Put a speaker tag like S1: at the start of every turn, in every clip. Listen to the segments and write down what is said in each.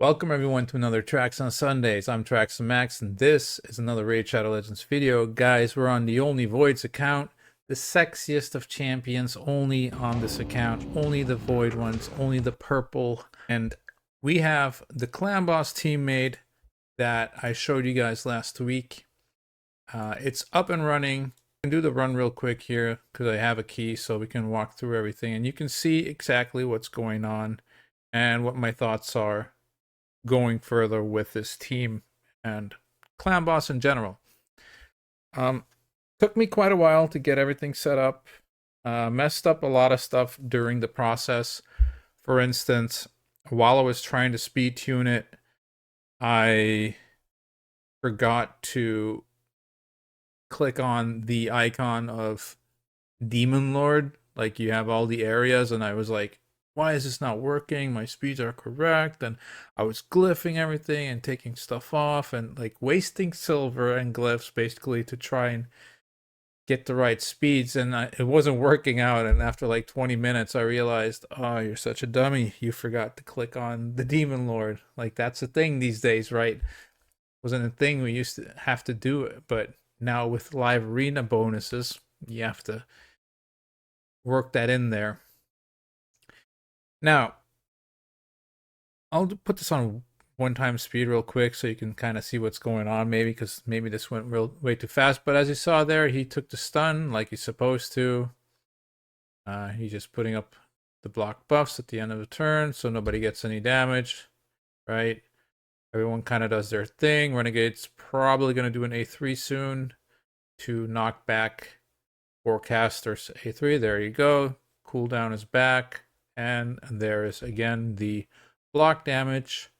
S1: Welcome everyone to another Tracks on Sundays. I'm Tracks and Max, and this is another Raid Shadow Legends video. Guys, we're on the only Voids account, the sexiest of champions, only on this account, only the Void ones, only the purple. And we have the Clan Boss team made that I showed you guys last week. It's up and running. I can do the run real quick here because I have a key so we can walk through everything and you can see exactly what's going on and what my thoughts are going further with this team and Clan Boss in general. Took me quite a while to get everything set up. Messed up a lot of stuff during the process. For instance, while I was trying to speed tune it, I forgot to click on the icon of Demon Lord. Like, you have all the areas, and I was like, why is this not working? My speeds are correct. And I was glyphing everything and taking stuff off and like wasting silver and glyphs basically to try and get the right speeds. And it wasn't working out. And after like 20 minutes, I realized, oh, you're such a dummy. You forgot to click on the Demon Lord. Like, that's a thing these days, right? It wasn't a thing we used to have to do it. But now with live arena bonuses, you have to work that in there. Now, I'll put this on one-time speed real quick so you can kind of see what's going on, maybe, because maybe this went way too fast. But as you saw there, he took the stun like he's supposed to. He's just putting up the block buffs at the end of the turn so nobody gets any damage, right? Everyone kind of does their thing. Renegade's probably going to do an A3 soon to knock back Forecaster's A3. There you go. Cooldown is back. And there is again the block damage.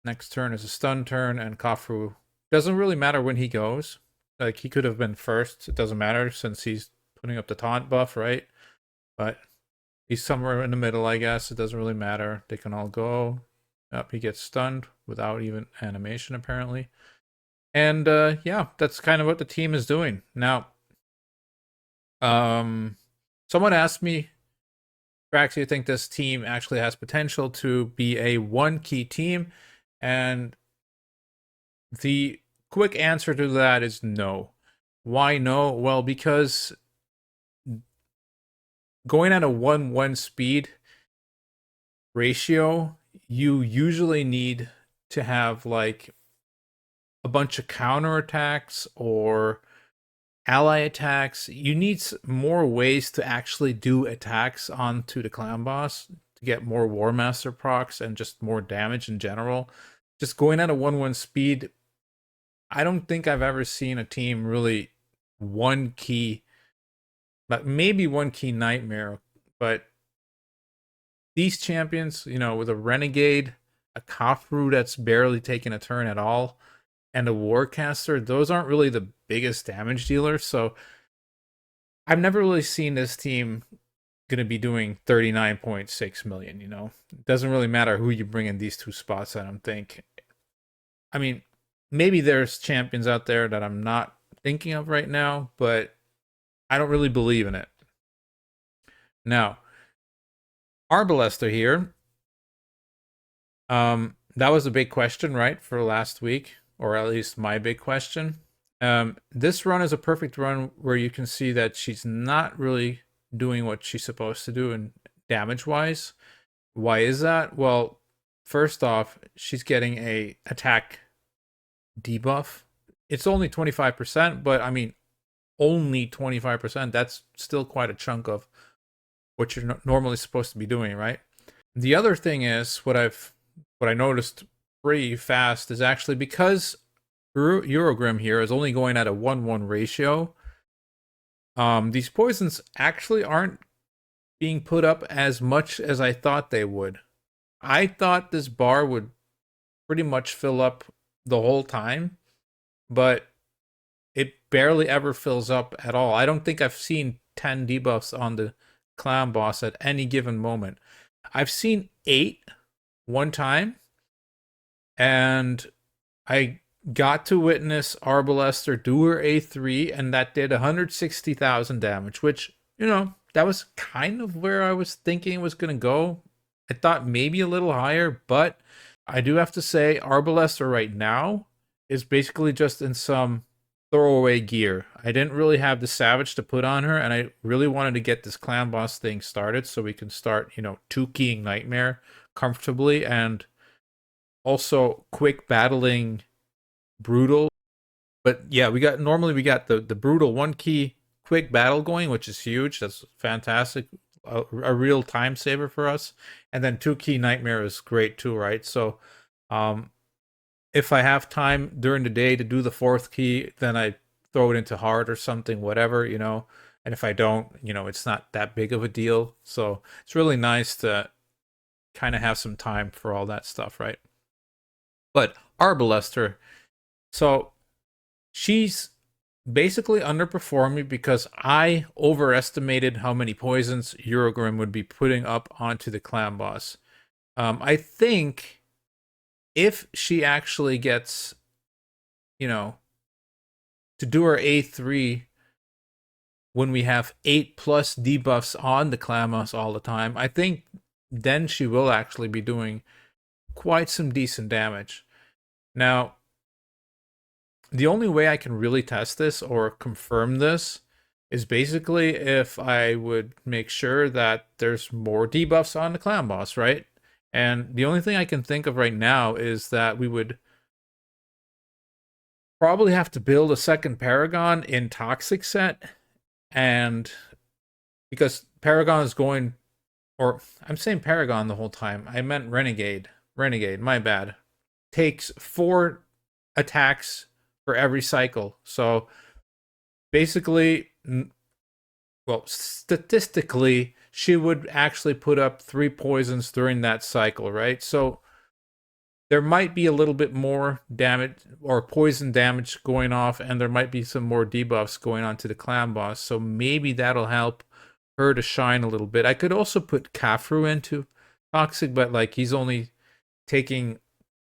S1: Next turn is a stun turn, and Khafru doesn't really matter when he goes. Like, he could have been first. It doesn't matter since he's putting up the taunt buff, right? But he's somewhere in the middle, I guess. It doesn't really matter. They can all go. Up, he gets stunned without even animation, apparently. And yeah, that's kind of what the team is doing. Now, someone asked me, Trax, you think this team actually has potential to be a one-key team? And the quick answer to that is no. Why no? Well, because going at a 1-1 speed ratio, you usually need to have like a bunch of counterattacks or ally attacks. You need more ways to actually do attacks onto the Clan Boss to get more War Master procs and just more damage in general. Just going at a 1-1 speed, I don't think I've ever seen a team really one key, but maybe one key Nightmare. But these champions, you know, with a Renegade, a Khafru that's barely taking a turn at all, and a Warcaster, those aren't really the biggest damage dealers. So I've never really seen this team going to be doing 39.6 million, you know. It doesn't really matter who you bring in these two spots, I don't think. I mean, maybe there's champions out there that I'm not thinking of right now, but I don't really believe in it. Now, Arbalester here. That was a big question, right, for last week, or at least my big question. This run is a perfect run where you can see that she's not really doing what she's supposed to do in damage-wise. Why is that? Well, first off, she's getting a attack debuff. It's only 25%, but I mean, only 25%. That's still quite a chunk of what you're normally supposed to be doing, right? The other thing is what I noticed pretty fast is actually because Eurogrim here is only going at a 1-1 ratio. These poisons actually aren't being put up as much as I thought they would. I thought this bar would pretty much fill up the whole time, but it barely ever fills up at all. I don't think I've seen 10 debuffs on the Clan Boss at any given moment. I've seen 8 one time, and I got to witness Arbalester do her A3, and that did 160,000 damage, which, you know, that was kind of where I was thinking it was going to go. I thought maybe a little higher, but I do have to say Arbalester right now is basically just in some throwaway gear. I didn't really have the Savage to put on her, and I really wanted to get this Clan Boss thing started so we can start, 2-keying Nightmare comfortably and also quick battling Brutal. But yeah, we got the Brutal 1-key quick battle going, which is huge. That's fantastic. A real time saver for us. And then 2-key Nightmare is great too, right? So um if I have time during the day to do the 4th key, then I throw it into hard or something, whatever. And if I don't, it's not that big of a deal. So it's really nice to kind of have some time for all that stuff, right? But Arbalester, so she's basically underperforming because I overestimated how many poisons Eurogrim would be putting up onto the clan boss. I think if she actually gets, to do her A3 when we have 8+ debuffs on the clan boss all the time, I think then she will actually be doing quite some decent damage. Now, the only way I can really test this or confirm this is basically if I would make sure that there's more debuffs on the clan boss, right? And the only thing I can think of right now is that we would probably have to build a second Paragon in Toxic set, and because Paragon is going, or I'm saying Paragon the whole time, I meant Renegade. Renegade, my bad. Takes 4 attacks for every cycle. So basically, well, statistically, she would actually put up 3 poisons during that cycle, right? So there might be a little bit more damage or poison damage going off, and there might be some more debuffs going on to the clan boss. So maybe that'll help her to shine a little bit. I could also put Kafru into Toxic, but like he's only taking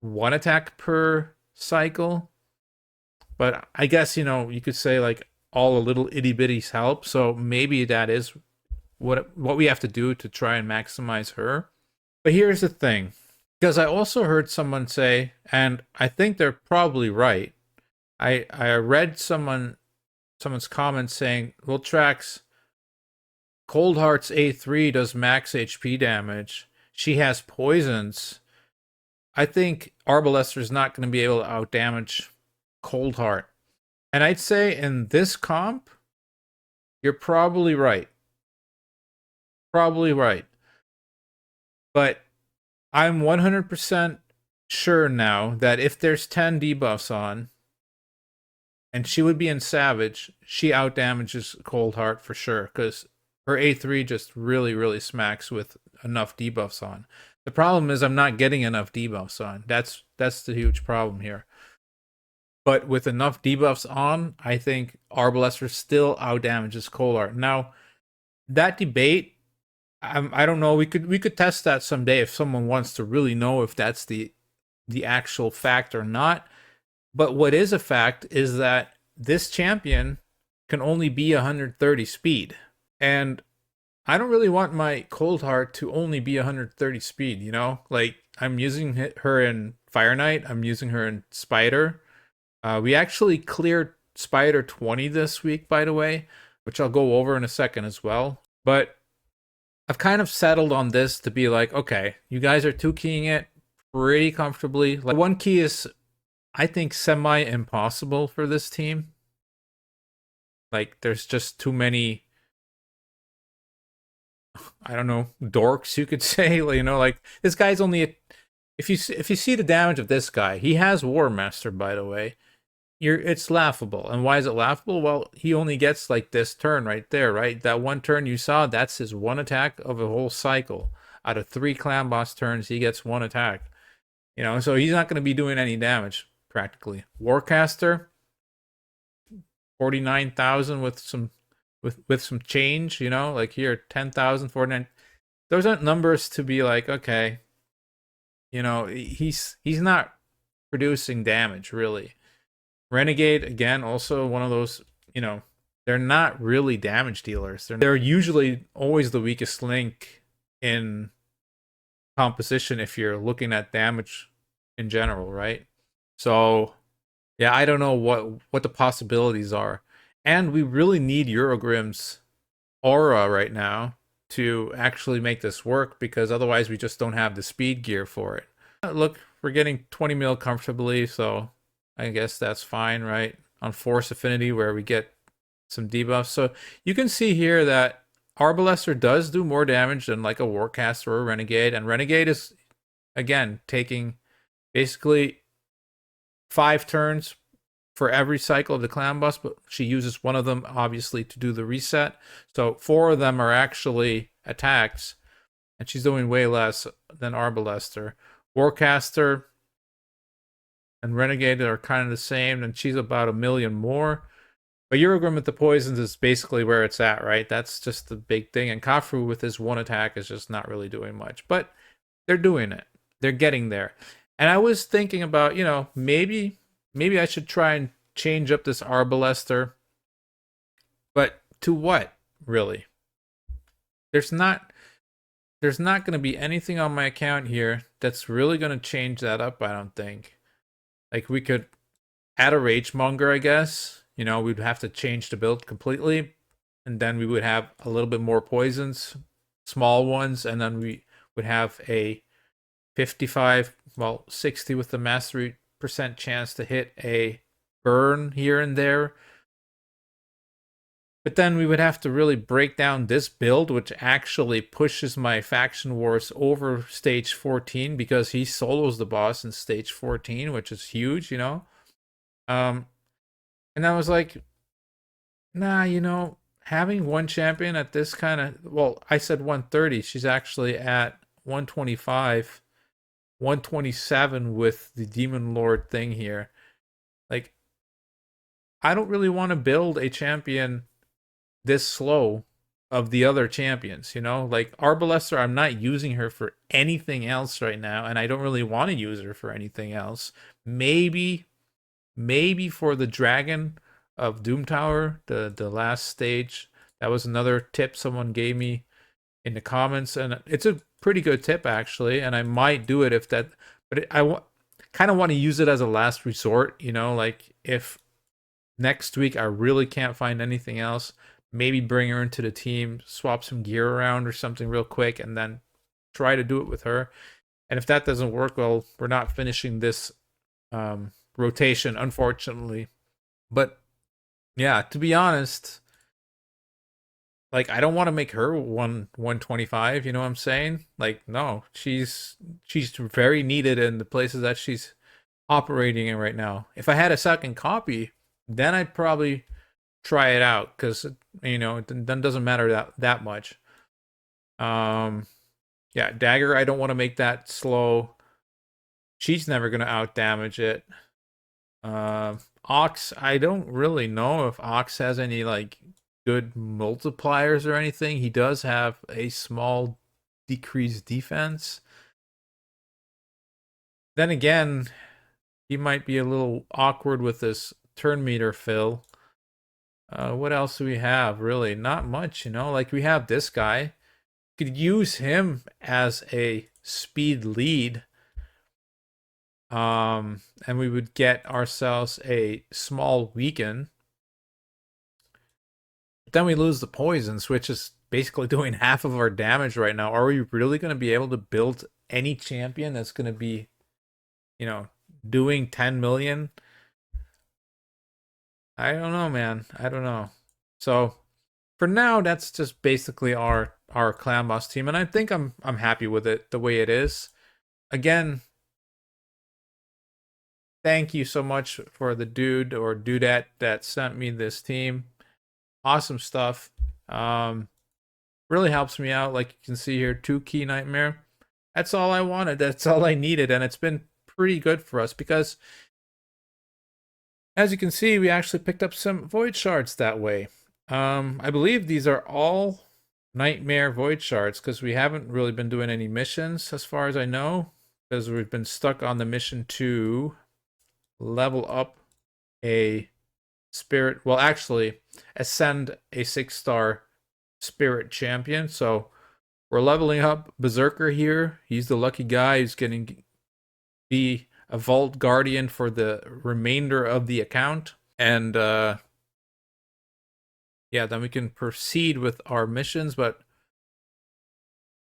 S1: 1 attack per cycle. But I guess, you could say like all the little itty bitties help. So maybe that is what we have to do to try and maximize her. But here's the thing, because I also heard someone say, and I think they're probably right. I read someone's comment saying, well, Trax, Cold Heart's A3 does max HP damage. She has poisons. I think Arbalester is not going to be able to outdamage Cold Heart. And I'd say in this comp, you're probably right. Probably right. But I'm 100% sure now that if there's 10 debuffs on, and she would be in Savage, she outdamages Cold Heart for sure, because her A3 just really, really smacks with enough debuffs on. The problem is I'm not getting enough debuffs on. That's the huge problem here. But with enough debuffs on, I think Arbalester still outdamages Cold Heart. Now, that debate, I don't know. We could test that someday if someone wants to really know if that's the actual fact or not. But what is a fact is that this champion can only be 130 speed, and I don't really want my Cold Heart to only be 130 speed. Like I'm using her in Fire Knight. I'm using her in Spider. We actually cleared Spider 20 this week, by the way, which I'll go over in a second as well. But I've kind of settled on this to be like, okay, you guys are 2-keying it pretty comfortably. Like 1 key is, I think, semi-impossible for this team. Like there's just too many, I don't know, dorks you could say. Like this guy's only if you see the damage of this guy, he has War Master, by the way. It's laughable. And why is it laughable? Well, he only gets like this turn right there, right? That 1 turn you saw, that's his 1 attack of a whole cycle. Out of 3 clan boss turns, he gets 1 attack. So he's not going to be doing any damage practically. Warcaster, 49,000 with some change, like here 10,000, 49. Those aren't numbers to be like, okay, he's not producing damage really. Renegade, again, also one of those, they're not really damage dealers. They're usually always the weakest link in composition if you're looking at damage in general, right? So yeah, I don't know what the possibilities are. And we really need Eurogrim's aura right now to actually make this work, because otherwise we just don't have the speed gear for it. Look, we're getting 20 mil comfortably, so I guess that's fine, right? On Force Affinity, where we get some debuffs. So you can see here that Arbalester does do more damage than like a Warcaster or a Renegade, and Renegade is, again, taking basically 5 turns for every cycle of the clan boss, but she uses one of them obviously to do the reset. So 4 of them are actually attacks, and she's doing way less than Arbalester. Warcaster and Renegade are kind of the same, and she's about 1 million more. But Eurogrim with the poisons is basically where it's at, right? That's just the big thing. And Kafru with his 1 attack is just not really doing much. But they're doing it. They're getting there. And I was thinking about, maybe I should try and change up this Arbalester. But to what, really? There's not going to be anything on my account here that's really going to change that up, I don't think. Like, we could add a Ragemonger, I guess. We'd have to change the build completely, and then we would have a little bit more poisons, small ones, and then we would have a 60 with the mastery percent chance to hit a burn here and there. But then we would have to really break down this build, which actually pushes my faction wars over stage 14, because he solos the boss in stage 14, which is huge, and I was like, nah, having one champion at this kind of, well, I said 130. She's actually at 125, 127 with the Demon Lord thing here. Like, I don't really want to build a champion this slow of the other champions, Like, Arbalester, I'm not using her for anything else right now, and I don't really want to use her for anything else. Maybe for the Dragon of Doom Tower, the last stage. That was another tip someone gave me in the comments, and it's a pretty good tip actually, and I might do it if that, but I kind of want to use it as a last resort, like if next week I really can't find anything else, maybe bring her into the team, swap some gear around or something real quick, and then try to do it with her. And if that doesn't work, well, we're not finishing this rotation, unfortunately. But yeah, to be honest, like, I don't want to make her 125, you know what I'm saying? Like, no, she's very needed in the places that she's operating in right now. If I had a second copy, then I'd probably try it out, because it then doesn't matter that much. Yeah, Dagger, I don't want to make that slow. She's never gonna out damage it. Ox, I don't really know if Ox has any like good multipliers or anything. He does have a small decreased defense. Then again, he might be a little awkward with this turn meter fill. What else do we have? Really, not much, Like, we have this guy. Could use him as a speed lead. And we would get ourselves a small weaken. Then we lose the poisons, which is basically doing half of our damage right now. Are we really going to be able to build any champion that's going to be, doing 10 million? I don't know, man. I don't know. So for now, that's just basically our clan boss team, and I think I'm happy with it the way it is. Again, thank you so much for the dude or dudette that sent me this team. Awesome stuff. Really helps me out. Like you can see here, 2 key nightmare. That's all I wanted. That's all I needed, and it's been pretty good for us, because as you can see, we actually picked up some void shards that way. I believe these are all nightmare void shards, because we haven't really been doing any missions as far as I know, because we've been stuck on the mission to level up a spirit, well, actually ascend a 6-star spirit champion. So We're leveling up Berserker here. He's the lucky guy who's getting be a Vault Guardian for the remainder of the account. And yeah, then we can proceed with our missions. But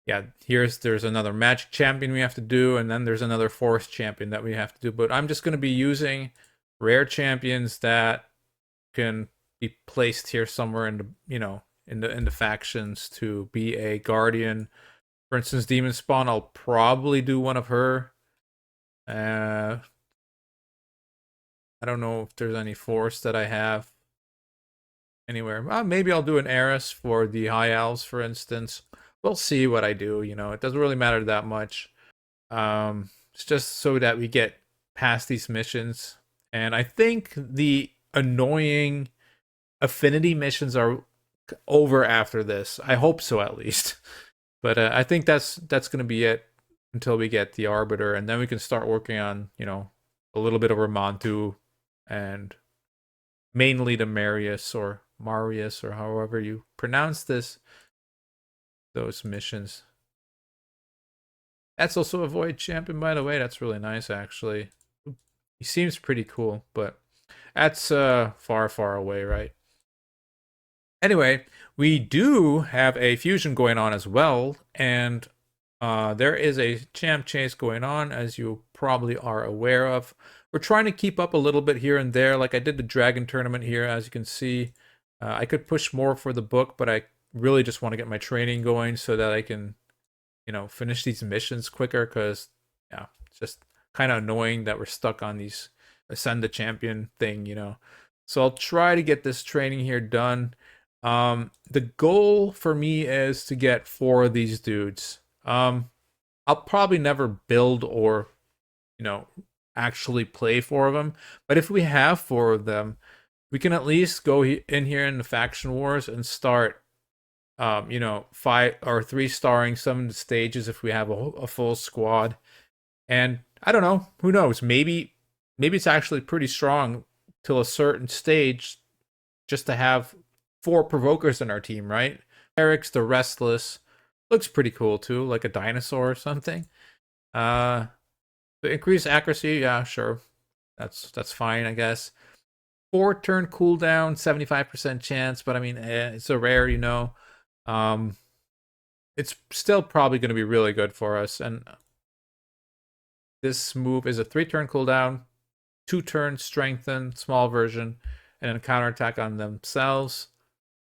S1: yeah, there's another Magic Champion we have to do, and then there's another Forest Champion that we have to do. But I'm just going to be using rare champions that can be placed here somewhere in the in the factions to be a guardian. For instance, Demon Spawn, I'll probably do one of her. I don't know if there's any force that I have anywhere. Maybe I'll do an Eris for the High Elves, for instance. We'll see what I do. It doesn't really matter that much. It's just so that we get past these missions. And I think the annoying affinity missions are over after this. I hope so, at least. But I think that's going to be it until we get the Arbiter, and then we can start working on a little bit of Ramontu and mainly the Marius or however you pronounce those missions. That's also a Void Champion, by the way. That's really nice, actually. He seems pretty cool, but that's far, far away, right? Anyway, we do have a fusion going on as well, and there is a champ chase going on, as you probably are aware of. We're trying to keep up a little bit here and there. Like I did the Dragon Tournament here, as you can see. I could push more for the book, but I really just want to get my training going so that I can, finish these missions quicker, because, yeah, it's just kind of annoying that we're stuck on these Ascend the Champion thing. So I'll try to get this training here done. The goal for me is to get 4 of these dudes. I'll probably never build or, actually play 4 of them. But if we have 4 of them, we can at least go in here in the faction wars and start, 5 or 3-starring some of the stages if we have a full squad. And I don't know, who knows? Maybe it's actually pretty strong till a certain stage just to have 4 provokers in our team, right? Eric's the Restless. Looks pretty cool too, like a dinosaur or something. The increased accuracy, yeah, sure. That's fine, I guess. 4-turn cooldown, 75% chance, but I mean, it's a rare, it's still probably going to be really good for us. And this move is a 3-turn cooldown, 2-turn strengthen, small version, and then counterattack on themselves.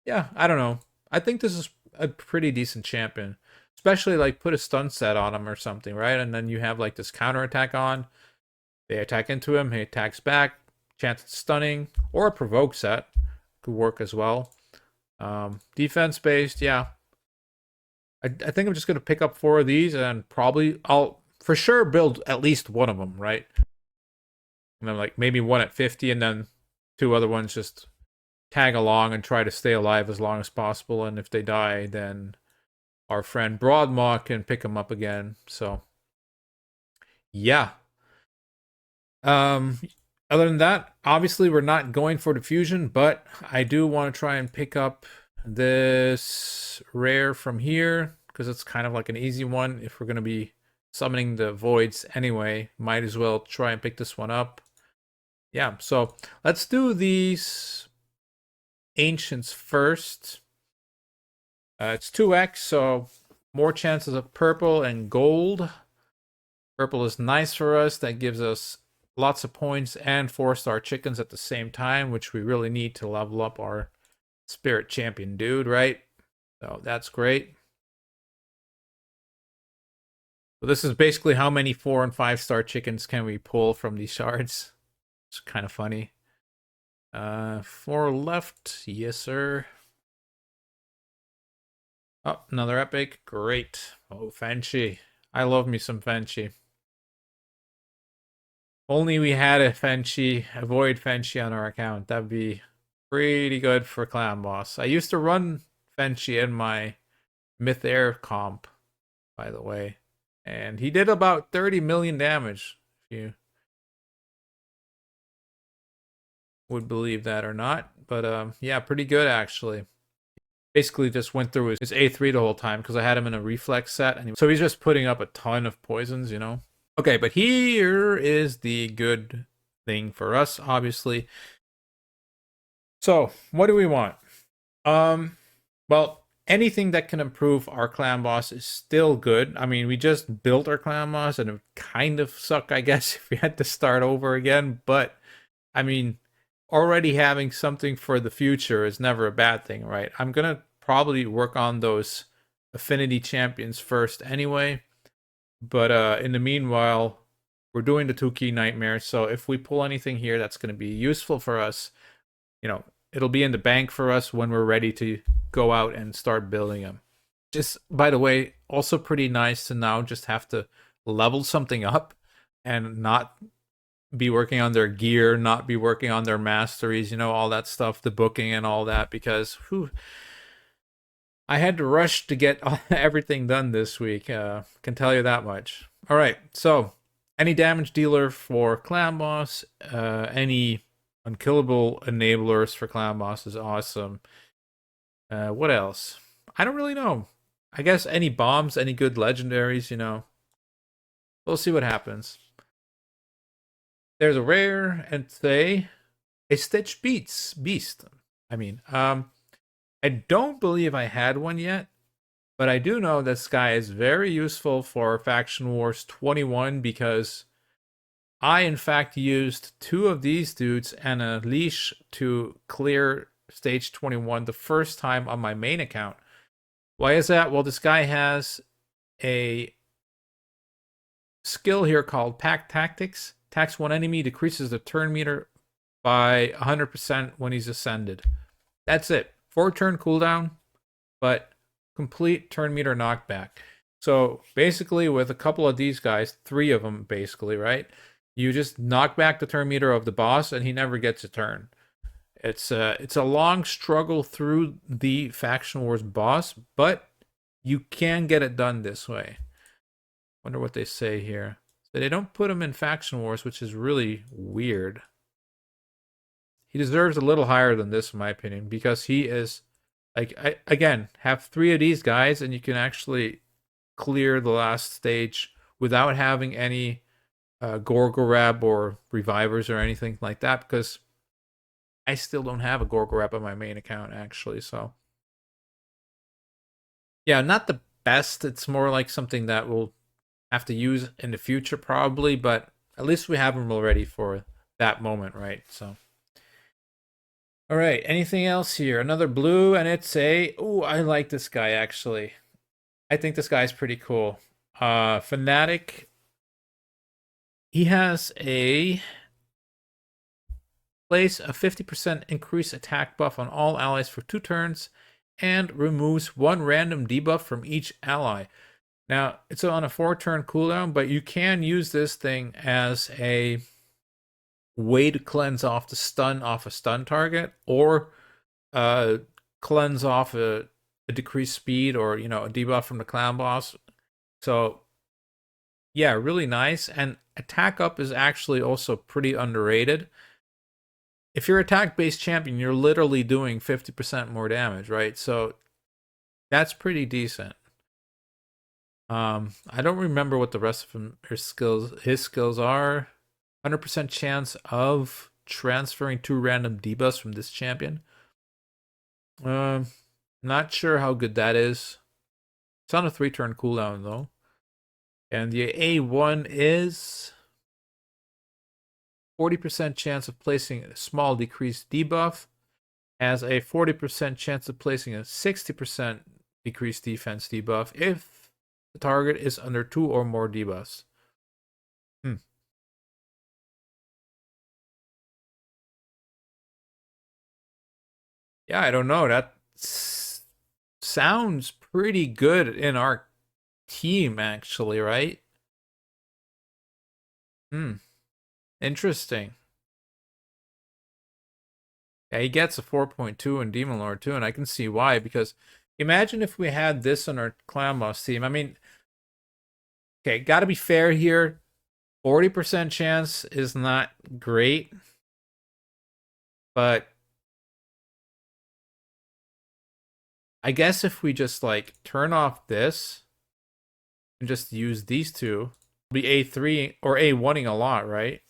S1: Yeah, I don't know. I think this is a pretty decent champion. Especially, like, put a stun set on him or something, right? And then you have, like, this counterattack on. They attack into him, he attacks back. Chance at stunning. Or a provoke set. Could work as well. Defense-based, yeah. I think I'm just going to pick up 4 of these, and probably I'll, for sure, build at least one of them, right? And then, like, maybe one at 50, and then 2 other ones just tag along and try to stay alive as long as possible. And if they die, then our friend Broadmaw can pick them up again. So, yeah. Other than that, obviously we're not going for the fusion, but I do want to try and pick up this rare from here, because it's kind of like an easy one. If we're going to be summoning the voids anyway, might as well try and pick this one up. Yeah, so let's do these ancients first. It's 2x, so more chances of purple and gold. Purple is nice for us. That gives us lots of points and 4-star chickens at the same time, which we really need to level up our spirit champion dude, right? So that's great. So this is basically how many 4- and 5-star chickens can we pull from these shards. It's kind of funny. 4 left. Yes, sir. Oh, another epic. Great. Oh, Fenchi. I love me some Fenchi. Only we had a Void Fenchi on our account. That'd be pretty good for Clan Boss. I used to run Fenchi in my Myth Air comp, by the way. And he did about 30 million damage, if you would believe that or not. But yeah, pretty good actually. basically just went through his A3 the whole time because I had him in a reflex set. And so he's just putting up a ton of poisons, you know? Okay, but here is the good thing for us, obviously. So, what do we want? Well, anything that can improve our clan boss is still good. I mean, we just built our clan boss and it would kind of suck, I guess, if we had to start over again. But, I mean, already having something for the future is never a bad thing, right? I'm going to probably work on those affinity champions first anyway. But in the meanwhile, we're doing the 2 key nightmares. So if we pull anything here that's going to be useful for us, you know, it'll be in the bank for us when we're ready to go out and start building them. Just, by the way, also pretty nice to now just have to level something up and not be working on their gear, not be working on their masteries, you know, all that stuff, the booking and all that, because whew, I had to rush to get everything done this week. Can tell you that much. All right, so any damage dealer for clan boss, any unkillable enablers for clan boss is awesome. What else? I don't really know. I guess any bombs, any good legendaries, you know. We'll see what happens. There's a rare and say a Stitch Beast. I mean, I don't believe I had one yet, but I do know this guy is very useful for Faction Wars 21 because I, in fact, used 2 of these dudes and a leash to clear stage 21 the first time on my main account. Why is that? Well, this guy has a skill here called Pack Tactics. Attacks one enemy, decreases the turn meter by 100% when he's ascended. That's it. 4-turn cooldown, but complete turn meter knockback. So basically, with a couple of these guys, 3 of them basically, right? You just knock back the turn meter of the boss, and he never gets a turn. It's a long struggle through the Faction Wars boss, but you can get it done this way. Wonder what they say here. So they don't put him in Faction Wars, which is really weird. He deserves a little higher than this, in my opinion, because he is, like, again, have 3 of these guys, and you can actually clear the last stage without having any Gorgorab or revivers or anything like that, because I still don't have a Gorgorab on my main account, actually. So, yeah, not the best. It's more like something that we'll have to use in the future, probably, but at least we have them already for that moment, right? So. All right, anything else here? Another blue, and it's a... Oh, I like this guy, actually. I think this guy's pretty cool. Fanatic. He has a... place a 50% increased attack buff on all allies for 2 turns, and removes 1 random debuff from each ally. Now, it's on a 4-turn cooldown, but you can use this thing as a way to cleanse off the stun off a stun target, or cleanse off a decreased speed, or, you know, a debuff from the clan boss. So yeah, really nice. And attack up is actually also pretty underrated. If you're attack based champion, you're literally doing 50% more damage, right? So that's pretty decent. I don't remember what the rest of his skills are. 100% chance of transferring 2 random debuffs from this champion. Not sure how good that is. It's on a 3-turn cooldown though. And the A1 is 40% chance of placing a small decreased debuff, has a 40% chance of placing a 60% decreased defense debuff if the target is under 2 or more debuffs. Yeah, I don't know. That sounds pretty good in our team, actually, right? Interesting. Yeah, he gets a 4.2 in Demon Lord too, and I can see why, because imagine if we had this on our Clan Boss team. I mean, okay, gotta be fair here. 40% chance is not great, but I guess if we just like turn off this and just use these two, it'll be A3 or A1ing a lot, right?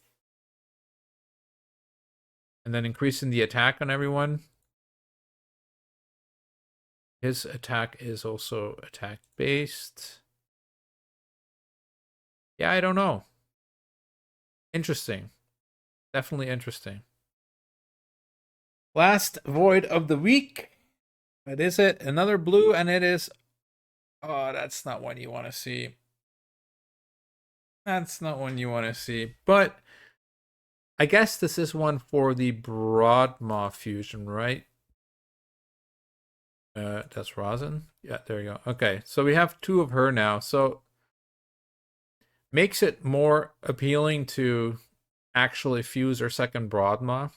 S1: And then increasing the attack on everyone. His attack is also attack based. Yeah, I don't know. Interesting. Definitely interesting. Last void of the week. What is it? Another blue, and it is. Oh, that's not one you want to see. That's not one you want to see. But I guess this is one for the Broadmaw fusion, right? That's rosin. Yeah, there you go. Okay, so we have two of her now. So makes it more appealing to actually fuse our second Broadmaw.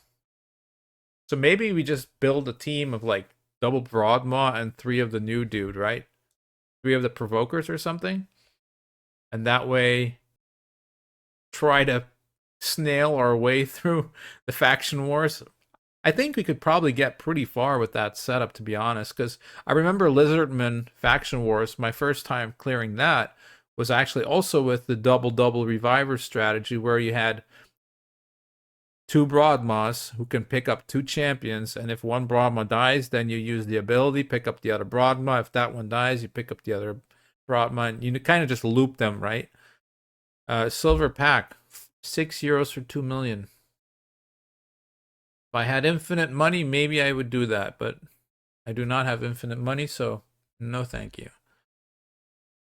S1: So maybe we just build a team of like double Broadmaw and three of the new dude, right? Three of the provokers or something. And that way try to snail our way through the faction wars. I think we could probably get pretty far with that setup, to be honest, because I remember Lizardman Faction Wars, my first time clearing that was actually also with the double reviver strategy where you had two Broadmaws who can pick up two champions, and if one Broadmaw dies, then you use the ability, pick up the other Broadmaw. If that one dies, you pick up the other Broadmaw, and you kind of just loop them, right? Silver pack, €6 for 2 million. If I had infinite money, maybe I would do that, but I do not have infinite money, so no thank you.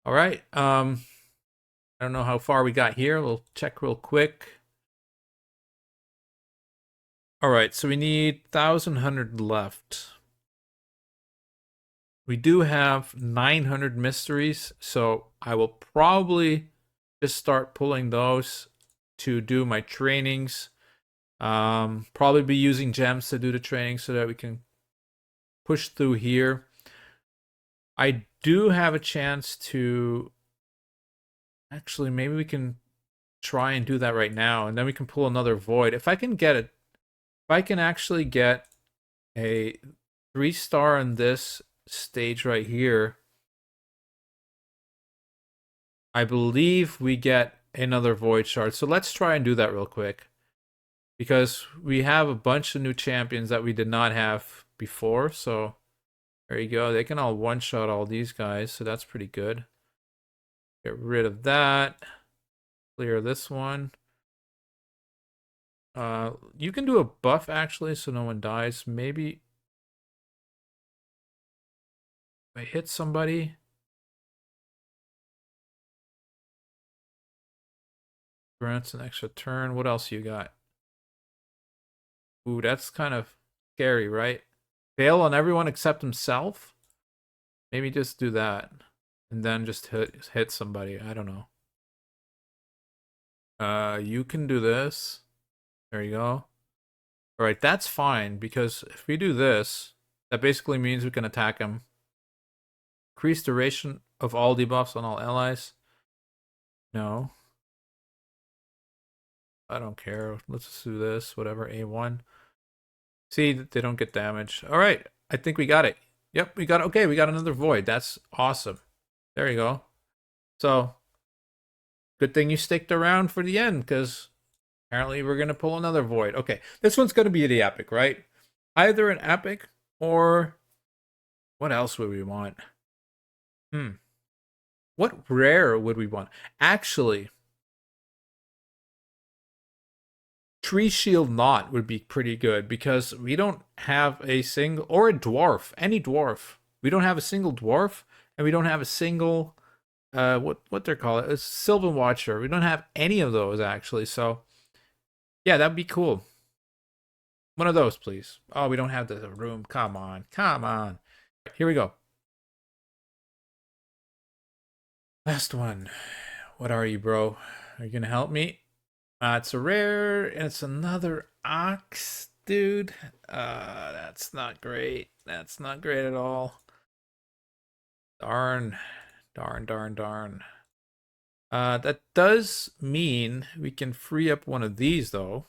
S1: All right. I don't know how far we got here. We'll check real quick. All right, so we need 1,100 left. We do have 900 mysteries, so I will probably just start pulling those to do my trainings. Probably be using gems to do the training so that we can push through here. I do have a chance to actually maybe we can try and do that right now, and then we can pull another void. If I can get it, if I can actually get a 3-star in this stage right here, I believe we get another void shard. So let's try and do that real quick, because we have a bunch of new champions that we did not have before. So there you go. They can all one-shot all these guys, so that's pretty good. Get rid of that. Clear this one. You can do a buff actually, so no one dies. Maybe if I hit somebody. Grants an extra turn. What else you got? Ooh, that's kind of scary, right? Fail on everyone except himself? Maybe just do that. And then just hit somebody. I don't know. You can do this. There you go. Alright, that's fine, because if we do this, that basically means we can attack him. Increase duration of all debuffs on all allies. No. I don't care. Let's just do this. Whatever, A1. See, they don't get damage. Alright, I think we got it. Yep, we got okay, we got another void. That's awesome. There you go. So, good thing you sticked around for the end, because apparently we're going to pull another void. Okay, this one's going to be the epic, right? Either an epic or what else would we want? What rare would we want? Actually, Tree Shield Knot would be pretty good, because we don't have a single, or a dwarf, any dwarf. We don't have a single dwarf, and we don't have a single, what they're called, a Sylvan Watcher. We don't have any of those actually, so yeah, that'd be cool. One of those, please. Oh, we don't have the room. Come on, come on. Here we go. Last one. What are you, bro? Are you gonna help me? It's a rare, and it's another ox, dude. That's not great. That's not great at all. Darn. Darn, darn, darn. That does mean we can free up one of these, though,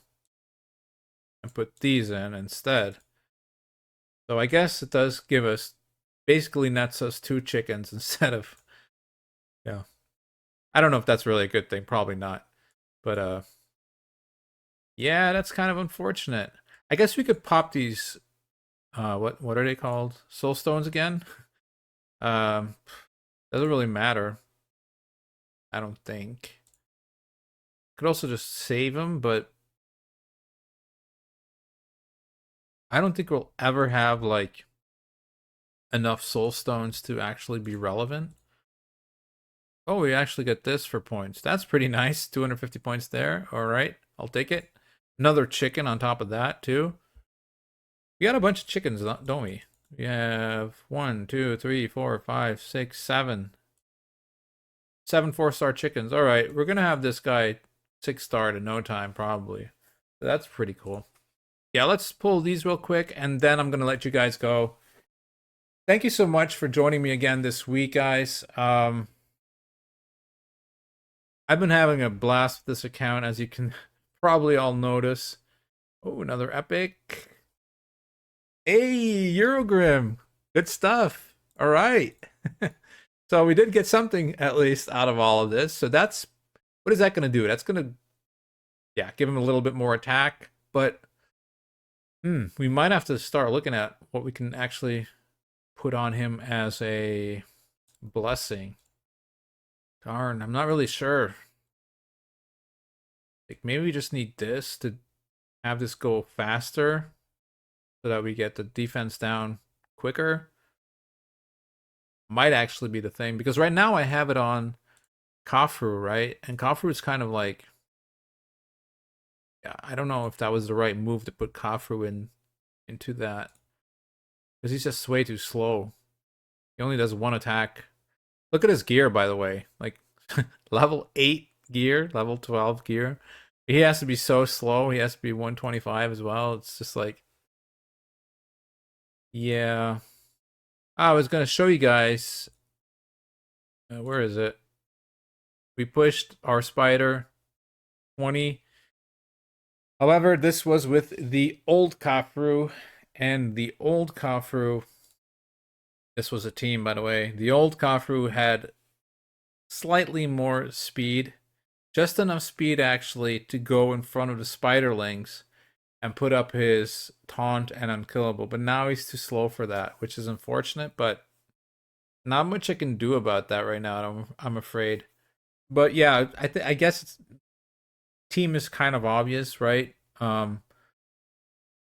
S1: and put these in instead. So I guess it does give us basically nets us 2 chickens instead of, yeah. I don't know if that's really a good thing. Probably not. But yeah, that's kind of unfortunate. I guess we could pop these. What are they called? Soul stones again? Um, doesn't really matter. I don't think. Could also just save them, but I don't think we'll ever have like enough soul stones to actually be relevant. Oh, we actually get this for points. That's pretty nice. 250 points there. All right, I'll take it. Another chicken on top of that too. We got a bunch of chickens, don't we? We have 1, 2, 3, 4, 5, 6, 7. 7 4-star chickens. All right, we're gonna have this guy 6-star in no time, probably. That's pretty cool. Yeah, let's pull these real quick, and then I'm gonna let you guys go. Thank you so much for joining me again this week, guys. I've been having a blast with this account, as you can probably all notice. Oh, another epic. Hey, Eurogrim. Good stuff. All right. So we did get something at least out of all of this. So that's, what is that going to do? That's going to, yeah, give him a little bit more attack. But we might have to start looking at what we can actually put on him as a blessing. Darn, I'm not really sure. Like maybe we just need this to have this go faster so that we get the defense down quicker. Might actually be the thing, because right now I have it on Kafru, right? And Kafru is kind of like, yeah, I don't know if that was the right move to put Kafru into that, because he's just way too slow. He only does 1 attack. Look at his gear, by the way. Like level 8 gear, level 12 gear. He has to be so slow. He has to be 125 as well. It's just like, yeah. I was gonna show you guys. Where is it? We pushed our spider 20. However, this was with the old Kafru, and the old Kafru, this was a team, by the way. The old Kafru had slightly more speed, just enough speed actually to go in front of the spiderlings and put up his taunt and unkillable. But now he's too slow for that, which is unfortunate, but not much I can do about that right now, I'm afraid. But yeah, I guess team is kind of obvious, right?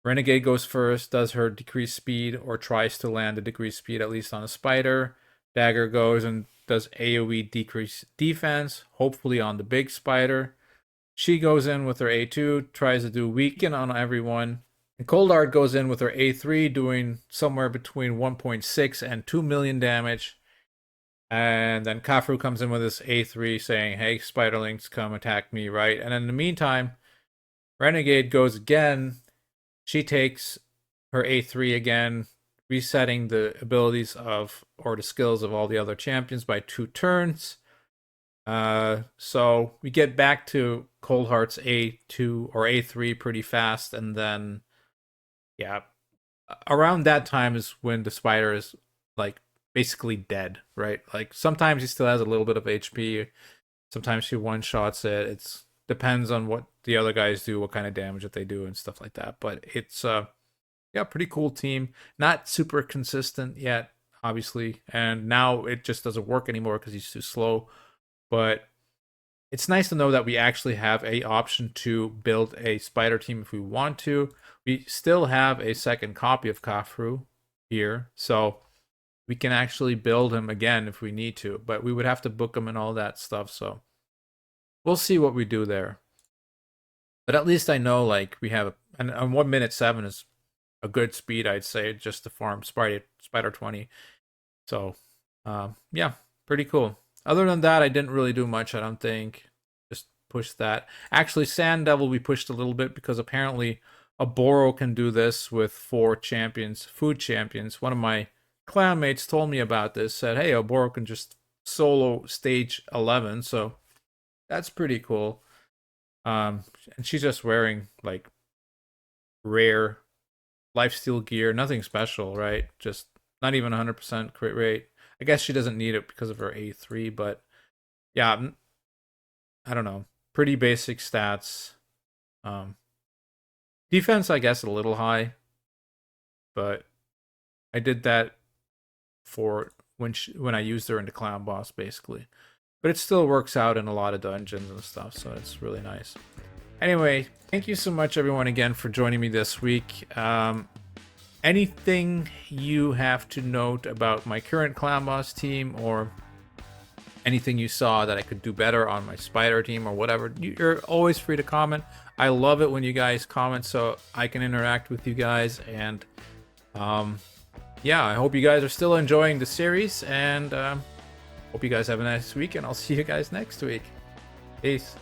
S1: Renegade goes first, does her decreased speed, or tries to land a decreased speed at least on a spider. Dagger goes and does AoE decrease defense, hopefully on the big spider. She goes in with her A2, tries to do weaken on everyone. And Coldart goes in with her A3, doing somewhere between 1.6 and 2 million damage. And then Kafru comes in with his A3 saying, hey, spiderlings, come attack me, right? And in the meantime, Renegade goes again. She takes her A3 again, resetting the abilities of, or the skills of all the other champions by 2 turns. So we get back to Coldheart's A2 or A3 pretty fast, and then, yeah, around that time is when the spider is like basically dead, right? Like sometimes he still has a little bit of HP, sometimes he one shots it. It's depends on what the other guys do, what kind of damage that they do, and stuff like that. But it's yeah, pretty cool team. Not super consistent yet, obviously, and now it just doesn't work anymore because he's too slow. But it's nice to know that we actually have a option to build a spider team if we want to. We still have a second copy of Kafru here, so we can actually build him again if we need to, but we would have to book him and all that stuff, so we'll see what we do there. But at least I know, like, we have, and 1 minute 7 is a good speed, I'd say, just to farm spider 20. So, yeah, pretty cool. Other than that, I didn't really do much, I don't think. Just push that. Actually, Sand Devil we pushed a little bit because apparently a Boro can do this with 4 champions, food champions. One of my clanmates told me about this, said, hey, a Boro can just solo stage 11, so that's pretty cool. And she's just wearing like rare lifesteal gear, nothing special, right? Just Not even 100% crit rate. I guess she doesn't need it because of her A3, but yeah, I don't know. Pretty basic stats. Defense, I guess, a little high, but I did that for when I used her into Clown Boss, basically. But it still works out in a lot of dungeons and stuff, so it's really nice. Anyway, thank you so much, everyone, again, for joining me this week. Anything you have to note about my current Clown Boss team, or anything you saw that I could do better on my Spider team or whatever, you're always free to comment. I love it when you guys comment so I can interact with you guys. And yeah, I hope you guys are still enjoying the series, and hope you guys have a nice week, and I'll see you guys next week. Peace.